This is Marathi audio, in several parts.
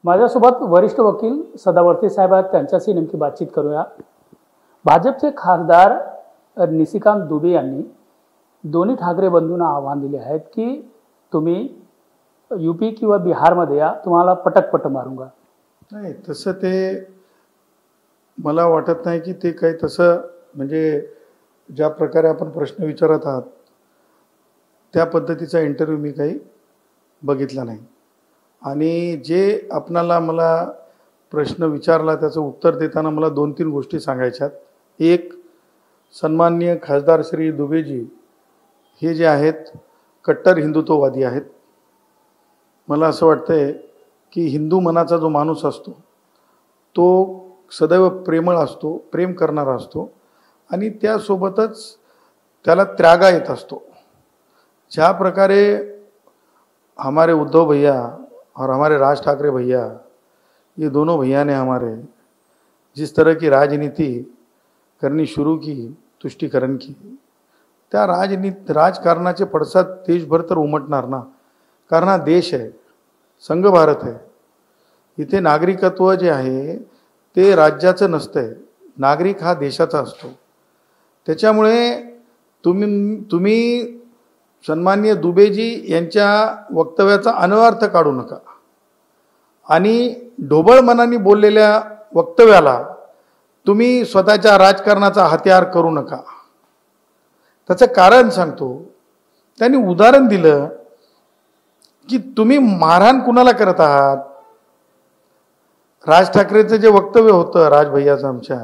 माझ्यासोबत वरिष्ठ वकील सदावर्ती साहेब आहेत, त्यांच्याशी नेमकी बातचीत करूया। भाजपचे खासदार निशिकांत दुबे यांनी दोन्ही ठाकरे बंधूंना आव्हान दिले आहेत की तुम्ही यूपी किंवा बिहारमध्ये या, तुम्हाला पटक मारूंगा। नाही, तसं ते मला वाटत नाही की ते काही तसं म्हणजे ज्या प्रकारे आपण प्रश्न विचारत आहात त्या पद्धतीचा इंटरव्ह्यू मी काही बघितला नाही। आणि जे आपणाला मला प्रश्न विचारला त्याचं उत्तर देताना मला 2-3 गोष्टी सांगायच्यात। एक, सन्माननीय खासदार श्री दुबेजी हे जे आहेत कट्टर हिंदुत्ववादी आहेत। मला असं वाटतंय की हिंदू मनाचा जो माणूस असतो तो सदैव प्रेमळ असतो, प्रेम करणारा असतो आणि त्यासोबतच त्याला त्यागा येत असतो। ज्या प्रकारे हमारे उद्धव भैया और हमारे राज ठाकरे भैया, ये दोनों भैया ने हमारे जिस तरह की राजनीति करनी शुरू की, तुष्टीकरण की, त्या राजकारणाचे पडसाद देशभर तर उमटणार ना। कारण हा देश आहे, संघ भारत आहे। इथे नागरिकत्व जे आहे ते राज्याचं नसतंय, नागरिक हा देशाचा असतो। त्याच्यामुळे तुम्ही सन्माननीय दुबेजी यांच्या वक्तव्याचा अनर्थ काढू नका आणि ढोबळ मनाने बोललेल्या वक्तव्याला तुम्ही स्वतःच्या राजकारणाचा हत्यार करू नका। त्याचं कारण सांगतो। त्यांनी उदाहरण दिलं की तुम्ही मारहाण कुणाला करत आहात। राज ठाकरेंचं जे वक्तव्य होतं राजभैयाचं आमच्या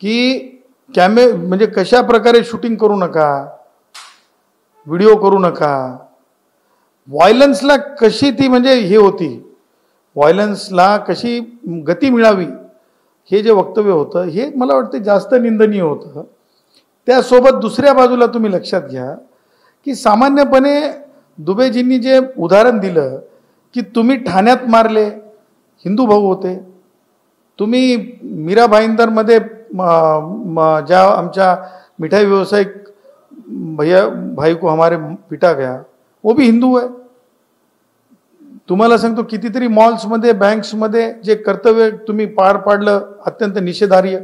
की म्हणजे कशा प्रकारे शूटिंग करू नका, व्हिडिओ करू नका, व्हायलन्सला कशी ती म्हणजे हे होती, व्हायलन्सला कशी गती मिळावी, हे जे वक्तव्य होतं हे मला वाटतं जास्त निंदनीय होतं। त्यासोबत दुसऱ्या बाजूला तुम्ही लक्षात घ्या की सामान्यपणे दुबेजींनी जे उदाहरण दिलं की तुम्ही ठाण्यात मारले, हिंदू भाऊ होते, तुम्ही मीरा भाईंदरमध्ये ज्या आमच्या मिठाई व्यावसायिक भैया भाई को हमारे पिटा गया वो भी हिंदू है। तुम्हाला सांगतो कितीतरी मॉल्समध्ये, बँक्समध्ये जे कर्तव्य तुम्ही पार पाडलं अत्यंत निषेधार्ह,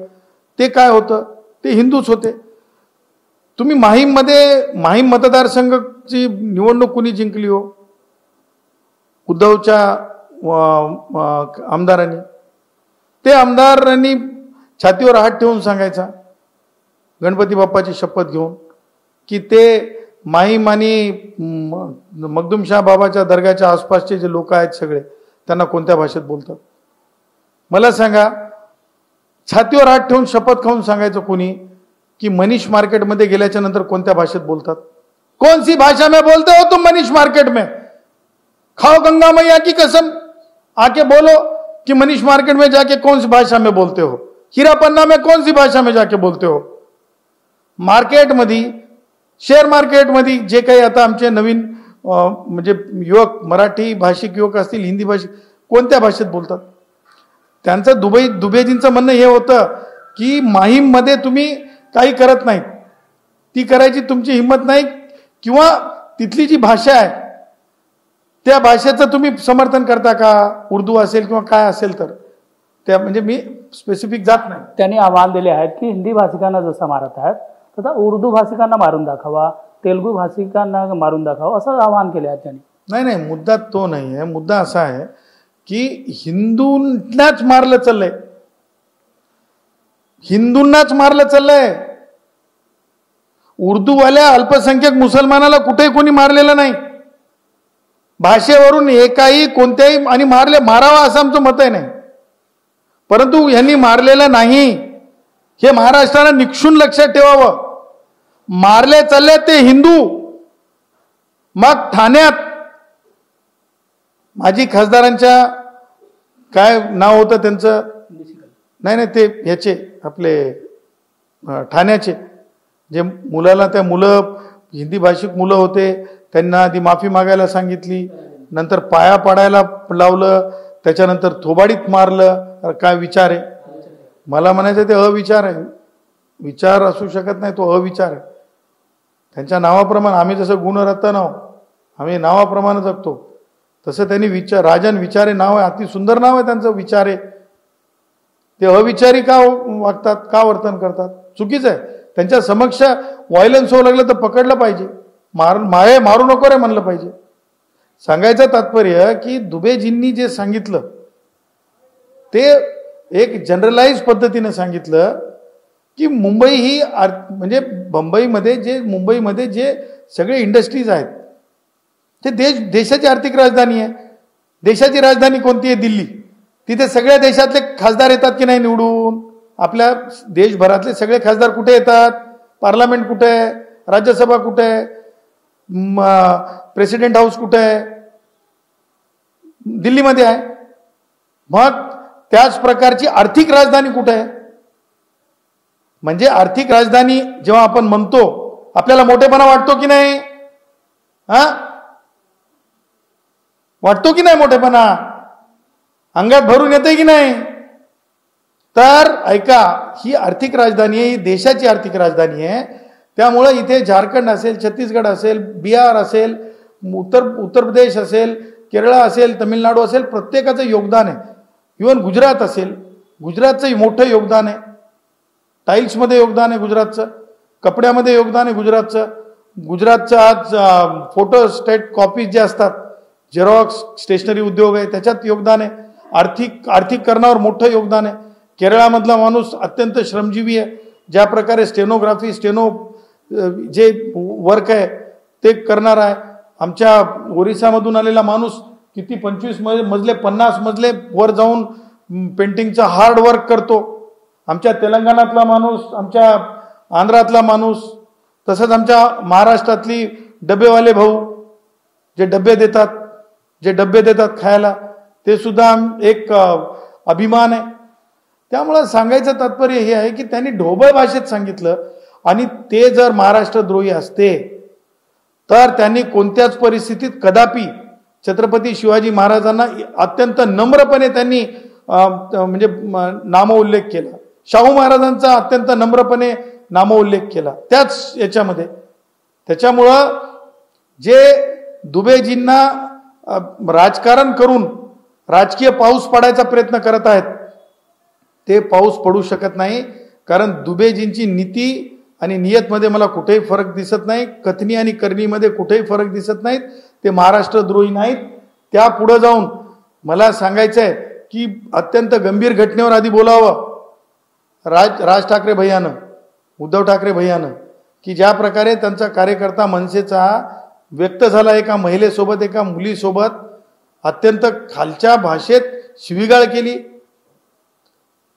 ते काय होतं, ते हिंदूच होते। तुम्ही माहीम मतदारसंघाची निवडणूक कुणी जिंकली हो? उद्धवच्या आमदारांनी। ते आमदारांनी छातीवर हात ठेवून सांगायचा गणपती बाप्पाची शपथ घेऊन की ते माहीम आणि मखदूमशाह बाबाच्या दर्ग्याच्या आसपासचे जे लोक आहेत सगळे त्यांना कोणत्या भाषेत बोलतात मला सांगा। छातीवर हात ठेवून शपथ खाऊन सांगायचं कोणी कि मनीष मार्केट में गेल्याच्या नंतर कोणत्या भाषेत बोलतात? कौन सी भाषा में बोलते हो तुम मनीष मार्केट में? खाओ गंगा मैया की कसम, आके बोलो कि मनीष मार्केट में जाके कौन सी भाषा में बोलते हो, हीरा पन्ना में कौन सी भाषा में जाके बोलते हो। मार्केट मध्ये, शेअर मार्केट मध्ये जे काही आता आमचे नवीन म्हणजे युवक, मराठी भाषिक युवक असतील, हिंदी भाषिक, कोणत्या भाषेत बोलतात? त्यांचं दुबेजींचं म्हणणं हे होतं की माहीम मध्ये तुम्ही काही करत नाहीत, ती करायची तुमची हिम्मत नाही किंवा तिथली जी भाषा आहे त्या भाषेचं तुम्ही समर्थन करता का? उर्दू असेल किंवा काय असेल तर त्या म्हणजे मी स्पेसिफिक जात नाही। त्यांनी आव्हान दिले आहेत की हिंदी भाषिकांना जसं मारत आहेत तसं उर्दू भाषिकांना मारून दाखवा, तेलुगू भाषिकांना मारून दाखवा, असं आव्हान केले आहे त्यांनी। नाही, मुद्दा तो नाही आहे। मुद्दा असा आहे की हिंदूंनाच मारलं चाललंय, हिंदूंनाच मारलं चाललंय। उर्दूवाल्या अल्पसंख्याक मुसलमानाला कुठेही कोणी मारलेलं नाही। भाषेवरून एकाही कोणत्याही आणि मारावा असं आमचं मत आहे नाही, परंतु यांनी मारलेलं नाही हे महाराष्ट्राला निक्षून लक्षात ठेवावं। मारले चालले ते हिंदू। मग ठाण्यात माजी खासदारांच्या काय नाव होतं त्यांचं, नाही ते ह्याचे आपले ठाण्याचे जे त्या मुलं हिंदी भाषिक मुलं होते त्यांना आधी माफी मागायला सांगितली, नंतर पाया पाडायला लावलं, त्याच्यानंतर थोबाडीत मारलं। काय विचार आहे? मला म्हणायचं ते अविचार आहे, विचार असू शकत नाही, तो अविचार आहे। त्यांच्या नावाप्रमाणे आम्ही जसं गुणरत्न आहोत, आम्ही नावाप्रमाणे जगतो, तसं त्यांनी राजन विचारे नाव आहे, अति सुंदर नाव आहे त्यांचं, विचारे. ते अविचारी का वागतात, का वर्तन करतात? चुकीचं आहे. त्यांच्या समक्ष व्हायलन्स होऊ लागलं तर पकडलं पाहिजे, मारू नको रे म्हणलं पाहिजे. सांगायचं तात्पर्य की दुबेजींनी जे सांगितलं ते एक जनरलाइज पद्धतीने सांगितलं की मुंबई ही म्हणजे मुंबईमध्ये जे सगळे इंडस्ट्रीज आहेत ते देशाची आर्थिक राजधानी आहे. देशाची राजधानी कोणती आहे? दिल्ली. तिथे सगळ्या देशातले खासदार येतात की नाही निवडून? आपल्या देशभरातले सगळे खासदार कुठे येतात? पार्लमेंट कुठे आहे? राज्यसभा कुठे आहे? प्रेसिडेंट हाऊस कुठे आहे? दिल्लीमध्ये आहे. मग त्याच प्रकारची आर्थिक राजधानी कुठे आहे? म्हणजे आर्थिक राजधानी जेव्हा आपण म्हणतो आपल्याला मोठेपणा वाटतो की नाही? वाटतो की नाही मोठेपणा? अंगात भरून येते की नाही? तर ऐका, ही आर्थिक राजधानी आहे, ही देशाची आर्थिक राजधानी आहे. त्यामुळे इथे झारखंड असेल, छत्तीसगड असेल, बिहार असेल, उत्तर प्रदेश असेल, केरळ असेल, तमिळनाडू असेल, प्रत्येकाचं योगदान आहे. इव्हन गुजरात असेल, गुजरातचं मोठं योगदान आहे. टाईल्समध्ये योगदान आहे गुजरातचं, कपड्यामध्ये योगदान आहे गुजरातचं आज फोटो स्टेट कॉपीज जे असतात, झेरॉक्स, स्टेशनरी उद्योग आहे, त्याच्यात योगदान आहे. आर्थिक करणावर मोठं योगदान आहे. केरळामधला माणूस अत्यंत श्रमजीवी आहे. ज्या प्रकारे स्टेनोग्राफी जे वर्क आहे ते करणार आहे. आमच्या ओरिसामधून आलेला माणूस किती 25 मजले 50 मजले वर जाऊन पेंटिंगचा हार्ड वर्क करतो. आमच्या तेलंगणातला माणूस, आमच्या आंध्रातला माणूस, तसंच आमच्या महाराष्ट्रातली डबेवाले भाऊ जे डबे देतात खायला, ते सुद्धा एक अभिमान आहे. त्यामुळं सांगायचं तात्पर्य हे आहे की त्यांनी ढोबळ भाषेत सांगितलं. आणि ते जर महाराष्ट्रद्रोही असते तर त्यांनी कोणत्याच परिस्थितीत कदापि छत्रपती शिवाजी महाराजांना अत्यंत नम्रपणे त्यांनी म्हणजे नामोल्लेख केला. शाहू महाराजांचा अत्यंत नम्रपणे नामोल्लेख केला त्याच याच्यामध्ये. त्याच्यामुळं जे दुबेजींना राजकारण करून राजकीय पाऊस पाडायचा प्रयत्न करत आहेत ते पाऊस पडू शकत नाही. कारण दुबेजींची नीती आणि नियतमध्ये मला कुठेही फरक दिसत नाही. कथनी आणि करणीमध्ये कुठेही फरक दिसत नाहीत. ते महाराष्ट्रद्रोही नाहीत. त्या पुढे जाऊन मला सांगायचं आहे की अत्यंत गंभीर घटनेवर आधी बोलावं राज ठाकरे भैयानं, उद्धव ठाकरे भैयानं, की ज्या प्रकारे त्यांचा कार्यकर्ता मनसेचा व्यक्त झाला एका महिलेसोबत, एका मुलीसोबत अत्यंत खालच्या भाषेत शिवीगाळ केली,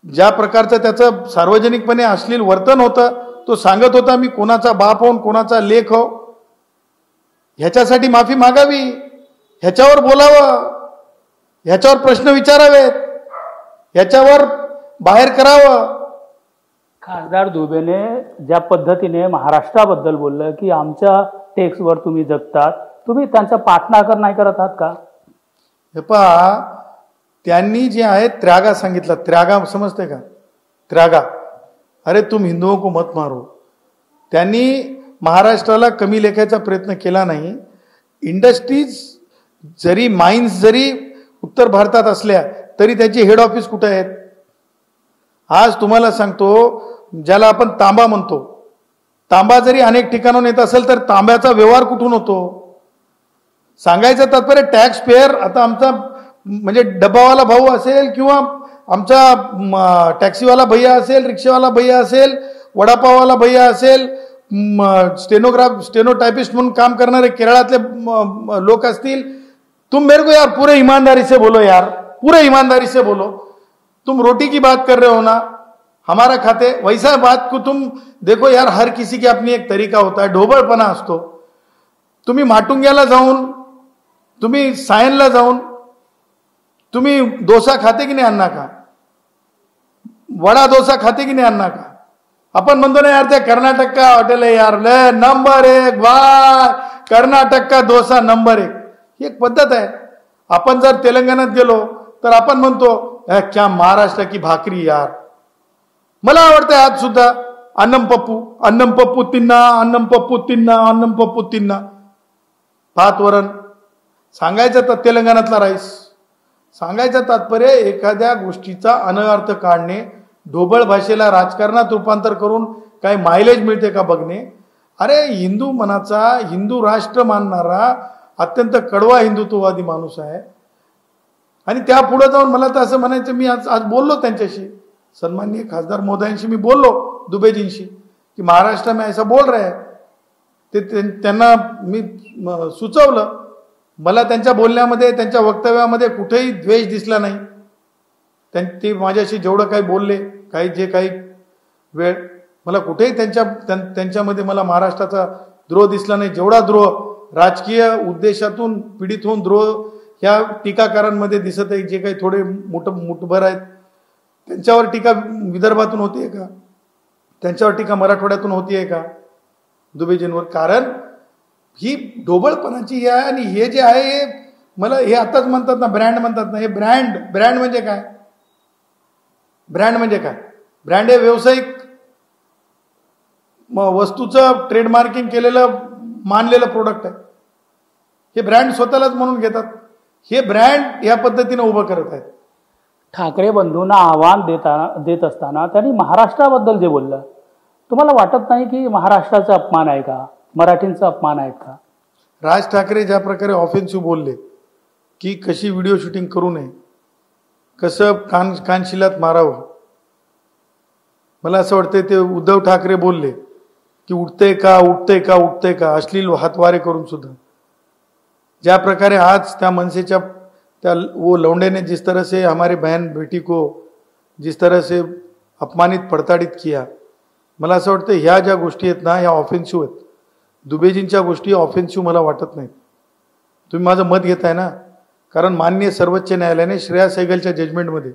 ज्या प्रकारचं त्याचं सार्वजनिकपणे अश्लील वर्तन होतं. तो सांगत होता मी कोणाचा बाप हो, कोणाचा लेख हो. ह्याच्यासाठी माफी मागावी, ह्याच्यावर बोलावं, ह्याच्यावर प्रश्न विचारावेत, ह्याच्यावर बाहेर करावं. खासदार दुबेने ज्या पद्धतीने महाराष्ट्राबद्दल बोललं की आमच्या टेक्सवर तुम्ही जगतात, तुम्ही त्यांचा पाठलाग नाही करत आहात का? हे पहा, त्यांनी जे आहे त्यागा सांगितलं. त्यागा समजते का? त्यागा, अरे तुम हिंदुओं को मत मारो. त्यांनी महाराष्ट्राला कमी लेखायचा प्रयत्न केला नाही. इंडस्ट्रीज जरी, माइन्स जरी उत्तर भारतात असल्या तरी त्याची हेड ऑफिस कुठे आहेत? आज तुम्हाला सांगतो, ज्याला आपण तांबा म्हणतो, तांबा जरी अनेक ठिकाणून येत असेल तर तांब्याचा व्यवहार कुठून होतो? सांगायचं तात्पर्य टॅक्स पेअर. आता आमचा म्हणजे डब्बावाला भाऊ असेल किंवा आमचा टॅक्सीवाला भैया असेल, रिक्षावाला भैया असेल, वडापाववाला भैया असेल, स्टेनोटाइपिस्ट म्हणून काम करणारे केरळातले लोक असतील, तुम मेरे को यार पूरे ईमानदारी से बोलो यार, पूरे ईमानदारी से बोलो. तुम रोटी की बात कर रहे हो ना, हमारा खाते वैसा बात को तुम देखो यार. हर किसी की अपनी एक तरीका होता है. ढोबळपणा असतो. तुम्ही माटुंग्याला जाऊन, तुम्ही सायनला जाऊन तुम्ही डोसा खाते की नाही अन्ना का? वडा डोसा खाते की नाही अन्ना का? आपण म्हणतो ना यार ते कर्नाटक का हॉटेल आहे यार, नंबर 1 वाह, कर्नाटक का डोसा नंबर 1. ही एक पद्धत आहे. आपण जर तेलंगणात गेलो तर आपण म्हणतो क्या महाराष्ट्र की भाकरी यार. मला आवडते आज सुद्धा अन्नम पप्पू तिन्ना, अन्नम पप्पू तिन्ना, अन्नम पप्पू तिन्ना. भात वरण सांगायचं तर तेलंगणातला राईस, सांगायचं तात्पर्य एखाद्या गोष्टीचा अनर्थ काढणे, ढोबळ भाषेला राजकारणात रूपांतर करून काय मायलेज मिळते का बघणे. अरे हिंदू मनाचा, हिंदू राष्ट्र मानणारा अत्यंत कडवा हिंदुत्ववादी माणूस आहे. आणि त्या पुढे जाऊन मला तर असं म्हणायचं, मी आज बोललो त्यांच्याशी, सन्माननीय खासदार महोदयांशी मी बोललो, दुबेजींशी, की महाराष्ट्र में ऐसा बोल रहे हैं. ते त्यांना मी सुचवलं. मला त्यांच्या बोलण्यामध्ये, त्यांच्या वक्तव्यामध्ये कुठेही द्वेष दिसला नाही. ते माझ्याशी जेवढं काही बोलले, जे काही वेळ, मला कुठेही त्यांच्यामध्ये मला महाराष्ट्राचा द्रोह दिसला नाही. जेवढा द्रोह राजकीय उद्देशातून पीडित होऊन द्रोह ह्या टीकाकारांमध्ये दिसत आहे, जे काही थोडे मुठभर आहेत, त्यांच्यावर टीका विदर्भातून होतीये का, त्यांच्यावर टीका मराठवाड्यातून होतीये का दुबेजींवर. कारण ही ढोबळपणाची आहे. आणि हे जे आहे हे मला हे आताच म्हणतात ना, ब्रँड म्हणतात ना, हे ब्रँड म्हणजे काय? ब्रँड म्हणजे काय? ब्रँड हे व्यावसायिक वस्तूचं ट्रेडमार्किंग केलेलं मानलेलं प्रोडक्ट आहे. हे ब्रँड स्वतःलाच म्हणून घेतात. हे ब्रँड या पद्धतीने उभं करत आहेत. ठाकरे बंधूंना आव्हान देत असताना त्यांनी महाराष्ट्राबद्दल जे बोललं, तुम्हाला वाटत नाही की महाराष्ट्राचा अपमान आहे का, मराठींचा अपमान आहे का? राज ठाकरे ज्या प्रकारे ऑफेन्सिव्ह बोलले की कशी व्हिडिओ शूटिंग करू नये, कसं कानशिलात मारावं, मला असं वाटतं ते उद्धव ठाकरे बोलले की उठते का अश्लील हातवारे करून सुद्धा. ज्या प्रकारे आज त्या मनसेच्या वो लौंडे ने जिस तरह से हमारे बहन बेटी को जिस तरह से अपमानित पडताडीत किया, मला असं वाटतं ह्या ज्या गोष्टी आहेत ना, ह्या ऑफेन्सिव्ह आहेत. दुबेजींच्या गोष्टी ऑफेन्सिव्ह मला वाटत नाहीत. तुम्ही माझं मत घेताय ना, कारण माननीय सर्वोच्च न्यायालयाने श्रेया सहगलच्या जजमेंटमध्ये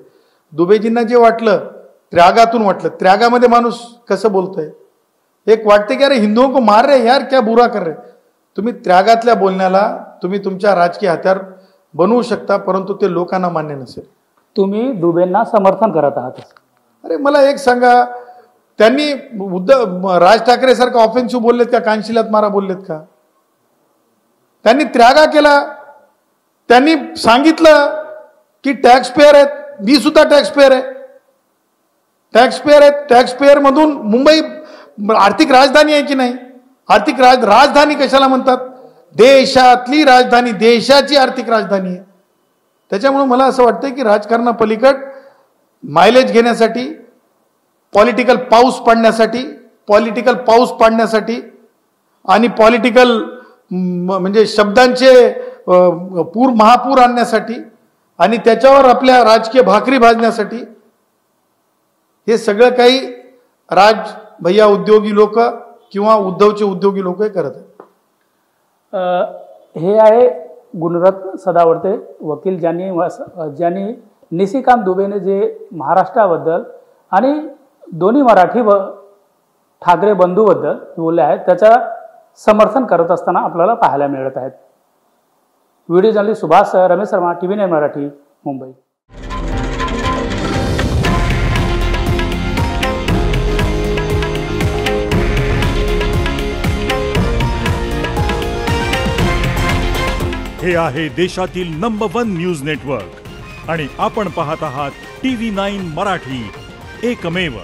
दुबेजींना जे वाटलं, त्यागातून वाटलं. त्यागामध्ये माणूस कसं बोलतोय? एक वाटते की अरे हिंदुओं को मार रहे यार, क्या बुरा कर रहे. तुम्ही त्यागातल्या बोलण्याला तुम्ही तुमच्या राजकीय हत्यार बनवू शकता, परंतु ते लोकांना मान्य नसेल. तुम्ही दुबेंना समर्थन करत आहात. अरे मला एक सांगा, त्यांनी राज ठाकरे सारखं ऑफेन्सिव्ह बोललेत का? कानशिलात मारा बोललेत का? त्यांनी त्यागा केला. त्यांनी सांगितलं की टॅक्स पेअर आहेत, मी सुद्धा टॅक्स पेअर आहे, टॅक्स पेअर मधून मुंबई आर्थिक राजधानी आहे की नाही? आर्थिक राजधानी कशाला म्हणतात? देशातली राजधानी, देशाची आर्थिक राजधानी आहे. त्याच्यामुळे मला असं वाटतं की राजकारणापलीकड मायलेज घेण्यासाठी, पॉलिटिकल पाऊस पाडण्यासाठी आणि पॉलिटिकल म्हणजे शब्दांचे महापूर आणण्यासाठी आणि त्याच्यावर आपल्या राजकीय भाकरी भाजण्यासाठी हे सगळं काही राज भैया उद्योगी लोक किंवा उद्धवचे उद्योगी लोक करत आहेत. हे आहे गुणरत्न सदावर्ते वकील, ज्यांनी निशिकांत दुबेने जे महाराष्ट्राबद्दल आणि दोन्ही मराठी व ठाकरे बंधूबद्दल बोलले आहेत, त्याचा समर्थन करत असताना आपल्याला पाहायला मिळत आहेत. Video journalist Subhash Ramesh Sharma, TV9 Marathi, Mumbai. हे आहे देशातील नंबर 1 न्यूज नेटवर्क आणि आपण पाहत आहात TV9 मराठी, एकमेव.